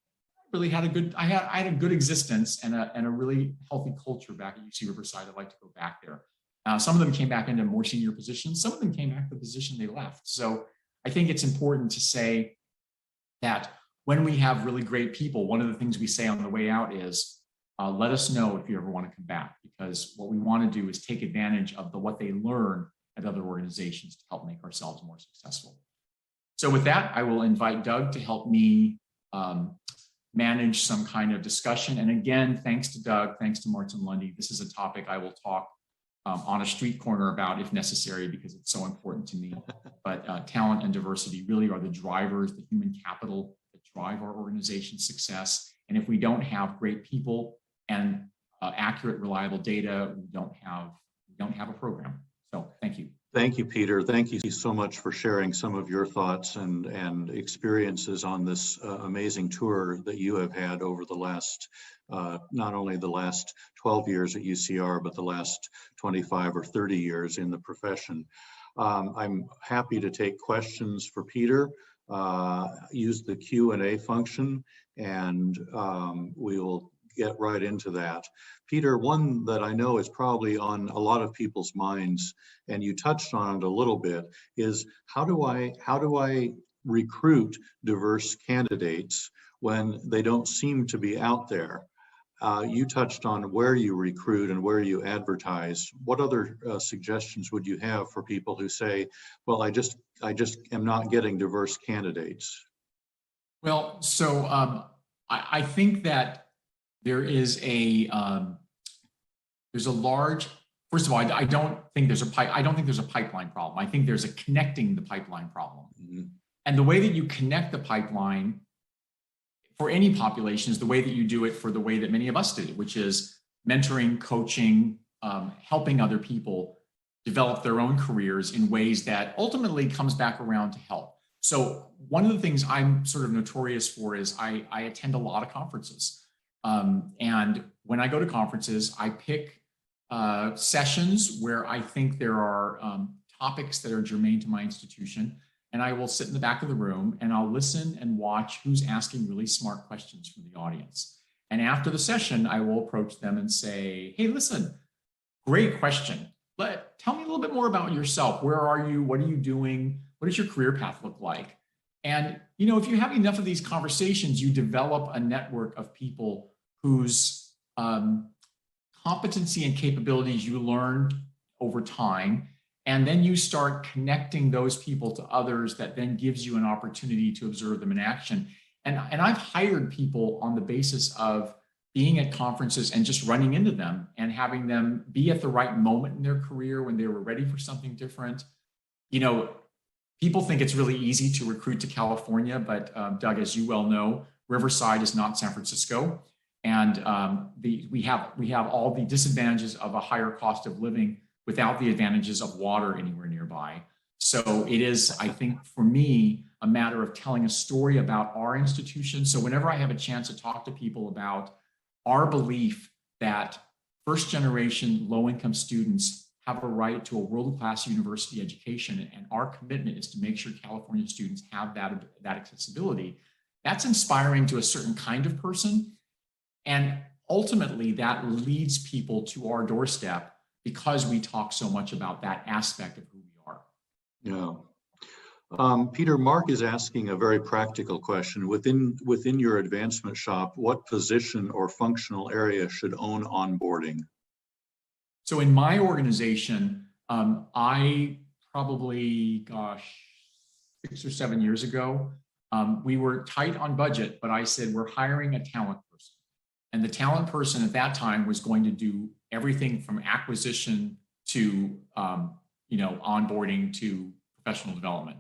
I had a good existence and a really healthy culture back at UC Riverside. I'd like to go back there. Some of them came back into more senior positions. Some of them came back to the position they left. So I think it's important to say that when we have really great people, one of the things we say on the way out is, let us know if you ever want to come back, because what we want to do is take advantage of what they learn at other organizations to help make ourselves more successful. So with that, I will invite Doug to help me manage some kind of discussion. And again, thanks to Doug, thanks to Marts&Lundy. This is a topic I will talk on a street corner about if necessary, because it's so important to me. But talent and diversity really are the drivers, the human capital that drive our organization's success. And if we don't have great people and accurate, reliable data, we don't have a program. So thank you. Thank you, Peter. Thank you so much for sharing some of your thoughts and experiences on this amazing tour that you have had over the last, not only the last 12 years at UCR, but the last 25 or 30 years in the profession. I'm happy to take questions for Peter. Use the Q&A function and we will get right into that. Peter, one that I know is probably on a lot of people's minds, and you touched on it a little bit, is how do I recruit diverse candidates when they don't seem to be out there. You touched on where you recruit and where you advertise. What other suggestions would you have for people who say, well, I just am not getting diverse candidates? Well, so I think that there is there's a large, first of all, I don't think there's a pipeline problem. I think there's a connecting the pipeline problem. Mm-hmm. And the way that you connect the pipeline for any population is the way that you do it for the way that many of us did it, which is mentoring, coaching, helping other people develop their own careers in ways that ultimately comes back around to help. So one of the things I'm sort of notorious for is I attend a lot of conferences. And when I go to conferences, I pick sessions where I think there are topics that are germane to my institution. And I will sit in the back of the room and I'll listen and watch who's asking really smart questions from the audience. And after the session, I will approach them and say, hey, listen, great question. Tell me a little bit more about yourself. Where are you? What are you doing? What does your career path look like? And, you know, if you have enough of these conversations, you develop a network of people whose competency and capabilities you learned over time. And then you start connecting those people to others that then gives you an opportunity to observe them in action. And I've hired people on the basis of being at conferences and just running into them and having them be at the right moment in their career when they were ready for something different. You know, people think it's really easy to recruit to California, but Doug, as you well know, Riverside is not San Francisco. And we have all the disadvantages of a higher cost of living without the advantages of water anywhere nearby. So it is, I think, for me, a matter of telling a story about our institution. So whenever I have a chance to talk to people about our belief that first-generation low-income students have a right to a world-class university education, and our commitment is to make sure California students have that accessibility, that's inspiring to a certain kind of person. And ultimately, that leads people to our doorstep because we talk so much about that aspect of who we are. Yeah. Peter, Mark is asking a very practical question. Within your advancement shop, what position or functional area should own onboarding? So in my organization, I probably, 6 or 7 years ago, we were tight on budget, but I said, we're hiring a talent person. And the talent person at that time was going to do everything from acquisition to onboarding to professional development.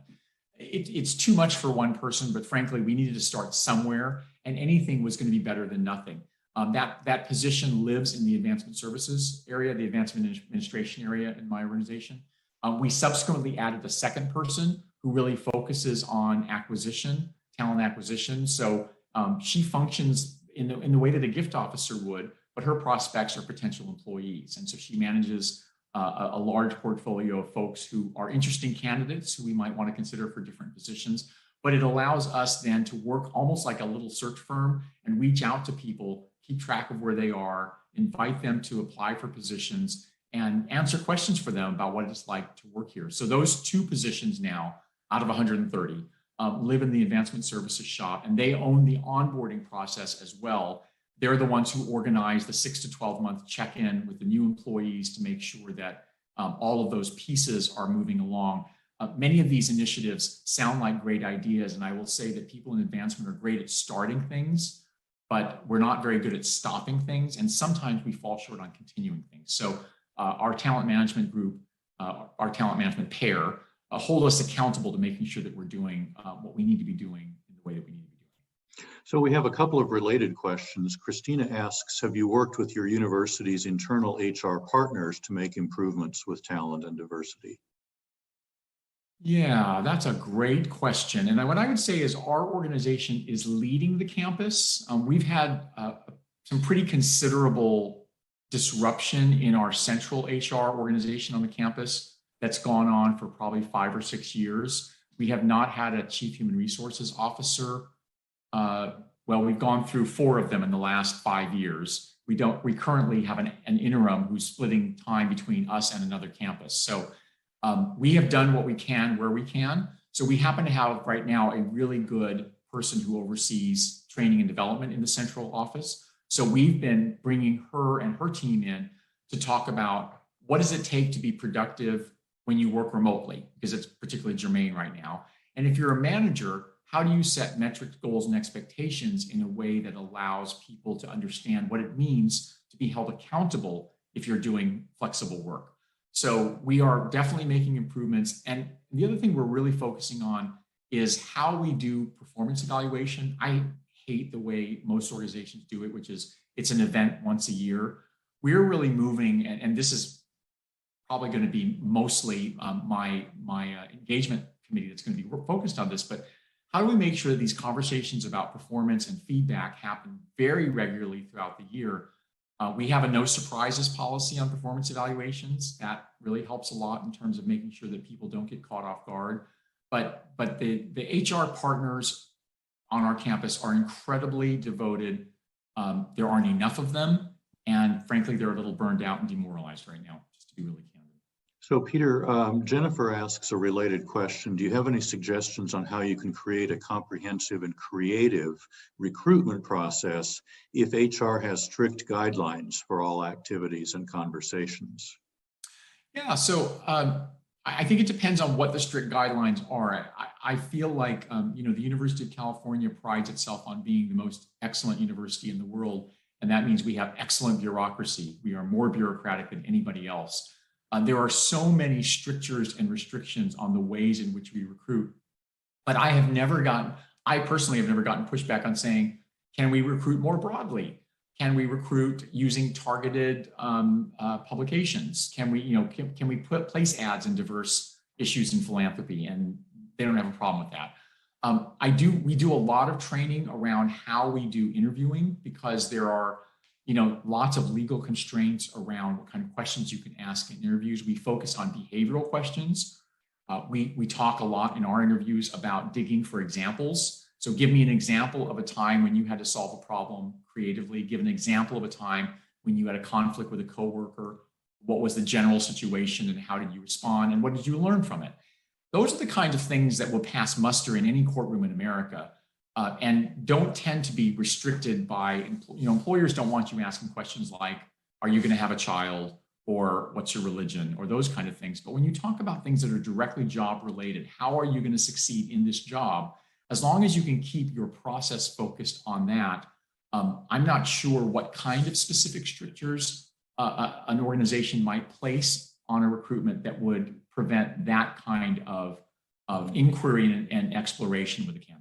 It's too much for one person, but frankly, we needed to start somewhere, and anything was going to be better than nothing. That position lives in the advancement services area, the advancement administration area in my organization. We subsequently added a second person who really focuses on acquisition, talent acquisition. So she functions in the way that a gift officer would, but her prospects are potential employees. And so she manages a large portfolio of folks who are interesting candidates who we might want to consider for different positions. But it allows us then to work almost like a little search firm and reach out to people, keep track of where they are, invite them to apply for positions, and answer questions for them about what it's like to work here. So those two positions now, out of 130, live in the advancement services shop, and they own the onboarding process as well. They're the ones who organize the 6 to 12 month check-in with the new employees to make sure that all of those pieces are moving along. Many of these initiatives sound like great ideas, and I will say that people in advancement are great at starting things, but we're not very good at stopping things, and sometimes we fall short on continuing things. So our talent management group, our talent management pair, hold us accountable to making sure that we're doing what we need to be doing in the way that we need to be doing. So we have a couple of related questions. Christina asks, have you worked with your university's internal HR partners to make improvements with talent and diversity? Yeah, that's a great question. And what I would say is our organization is leading the campus. We've had some pretty considerable disruption in our central HR organization on the campus that's gone on for probably 5 or 6 years. We have not had a chief human resources officer. Well, we've gone through 4 of them in the last 5 years. We currently have an interim who's splitting time between us and another campus. So we have done what we can where we can. So we happen to have right now a really good person who oversees training and development in the central office. So we've been bringing her and her team in to talk about what does it take to be productive when you work remotely, because it's particularly germane right now. And if you're a manager, how do you set metrics, goals, and expectations in a way that allows people to understand what it means to be held accountable if you're doing flexible work? So we are definitely making improvements. And the other thing we're really focusing on is how we do performance evaluation. I hate the way most organizations do it, which is it's an event once a year. We're really moving, and this is probably going to be mostly my engagement committee that's going to be focused on this, but how do we make sure that these conversations about performance and feedback happen very regularly throughout the year? We have a no surprises policy on performance evaluations. That really helps a lot in terms of making sure that people don't get caught off guard. But the HR partners on our campus are incredibly devoted. There aren't enough of them. And frankly, they're a little burned out and demoralized right now, just to be really candid. So Peter, Jennifer asks a related question. Do you have any suggestions on how you can create a comprehensive and creative recruitment process if HR has strict guidelines for all activities and conversations? Yeah, so I think it depends on what the strict guidelines are. I feel like the University of California prides itself on being the most excellent university in the world, and that means we have excellent bureaucracy. We are more bureaucratic than anybody else. There are so many strictures and restrictions on the ways in which we recruit, but I personally have never gotten pushback on saying, can we recruit more broadly? Can we recruit using targeted publications? Can we place ads in diverse issues in philanthropy? And they don't have a problem with that. We do a lot of training around how we do interviewing, because there are lots of legal constraints around what kind of questions you can ask in interviews. We focus on behavioral questions. We talk a lot in our interviews about digging for examples. So give me an example of a time when you had to solve a problem creatively. Give an example of a time when you had a conflict with a coworker. What was the general situation and how did you respond? And what did you learn from it? Those are the kinds of things that will pass muster in any courtroom in America. And don't tend to be restricted by, employers don't want you asking questions like, are you going to have a child, or what's your religion, or those kind of things. But when you talk about things that are directly job related, how are you going to succeed in this job? As long as you can keep your process focused on that, I'm not sure what kind of specific strictures an organization might place on a recruitment that would prevent that kind of inquiry and exploration with a candidate.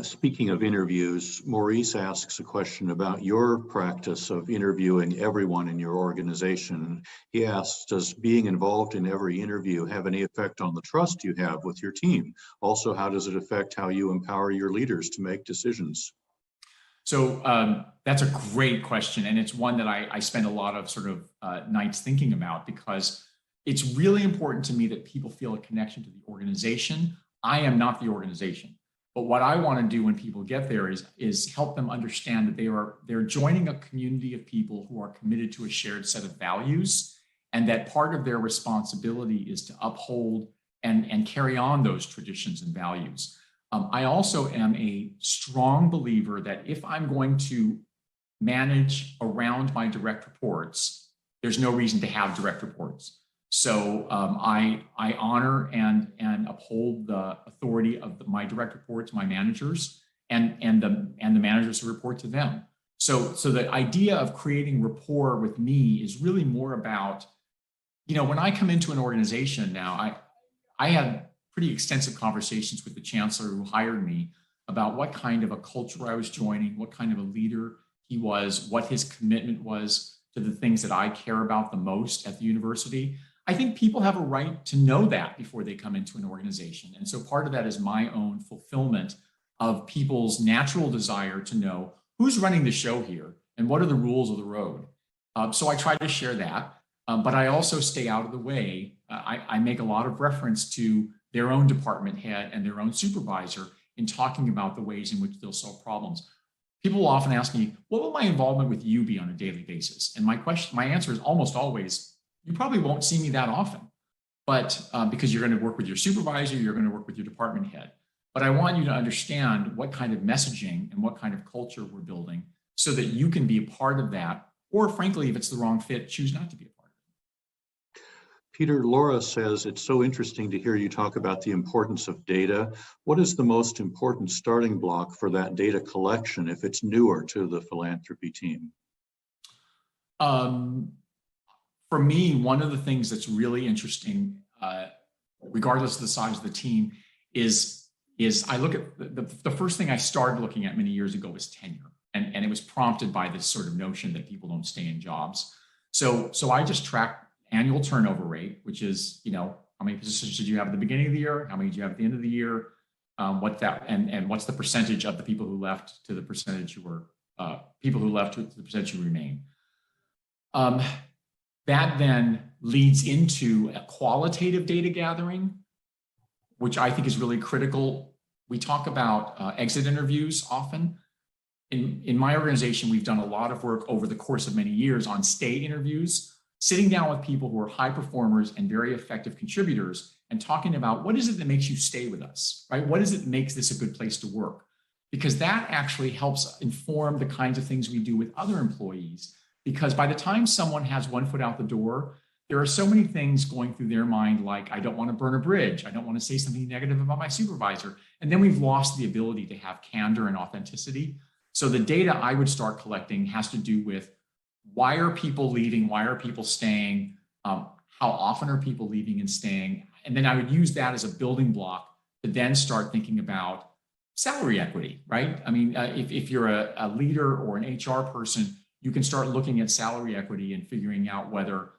Speaking of interviews, Maurice asks a question about your practice of interviewing everyone in your organization. He asks, does being involved in every interview have any effect on the trust you have with your team? Also, how does it affect how you empower your leaders to make decisions? So that's a great question. And it's one that I spend a lot of sort of nights thinking about, because it's really important to me that people feel a connection to the organization. I am not the organization. But what I want to do when people get there is help them understand that they're joining a community of people who are committed to a shared set of values, and that part of their responsibility is to uphold and carry on those traditions and values. I also am a strong believer that if I'm going to manage around my direct reports, there's no reason to have direct reports. So I honor and uphold the authority of my direct reports, my managers, and the managers who report to them. So the idea of creating rapport with me is really more about, when I come into an organization now, I had pretty extensive conversations with the chancellor who hired me about what kind of a culture I was joining, what kind of a leader he was, what his commitment was to the things that I care about the most at the university. I think people have a right to know that before they come into an organization. And so part of that is my own fulfillment of people's natural desire to know who's running the show here and what are the rules of the road. So I try to share that, but I also stay out of the way. I make a lot of reference to their own department head and their own supervisor in talking about the ways in which they'll solve problems. People will often ask me, what will my involvement with you be on a daily basis? And my answer is almost always, you probably won't see me that often, but because you're going to work with your supervisor, you're going to work with your department head. but I want you to understand what kind of messaging and what kind of culture we're building so that you can be a part of that. Or frankly, if it's the wrong fit, choose not to be a part of it. Peter, Laura says, it's so interesting to hear you talk about the importance of data. What is the most important starting block for that data collection if it's newer to the philanthropy team? For me, one of the things that's really interesting, regardless of the size of the team, is I look at the first thing I started looking at many years ago was tenure. And it was prompted by this sort of notion that people don't stay in jobs. So I just track annual turnover rate, which is, how many positions did you have at the beginning of the year? How many did you have at the end of the year? And what's the percentage of the people who left to the percentage who were people who left to the percentage who remain? That then leads into a qualitative data gathering, which I think is really critical. We talk about exit interviews often. In my organization, we've done a lot of work over the course of many years on stay interviews, sitting down with people who are high performers and very effective contributors and talking about what is it that makes you stay with us, right? What is it that makes this a good place to work? Because that actually helps inform the kinds of things we do with other employees. Because by the time someone has one foot out the door, there are so many things going through their mind, like, I don't want to burn a bridge. I don't want to say something negative about my supervisor. And then we've lost the ability to have candor and authenticity. So the data I would start collecting has to do with why are people leaving? Why are people staying? How often are people leaving and staying? And then I would use that as a building block to then start thinking about salary equity, right? I mean, if you're a leader or an HR person, you can start looking at salary equity and figuring out whether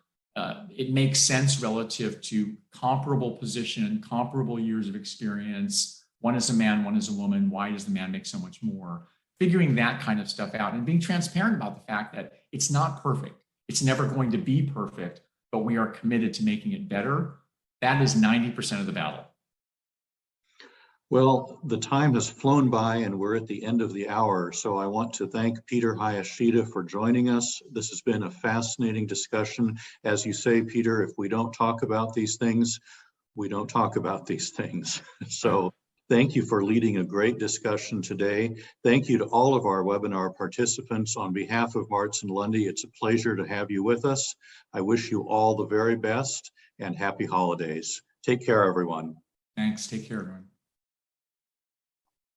it makes sense relative to comparable position, comparable years of experience. One is a man, one is a woman. Why does the man make so much more? Figuring that kind of stuff out and being transparent about the fact that it's not perfect. It's never going to be perfect, but we are committed to making it better. That is 90% of the battle. Well, the time has flown by and we're at the end of the hour. So I want to thank Peter Hayashida for joining us. This has been a fascinating discussion. As you say, Peter, if we don't talk about these things, we don't talk about these things. So thank you for leading a great discussion today. Thank you to all of our webinar participants. On behalf of Marts&Lundy, it's a pleasure to have you with us. I wish you all the very best and happy holidays. Take care, everyone. Thanks. Take care, everyone.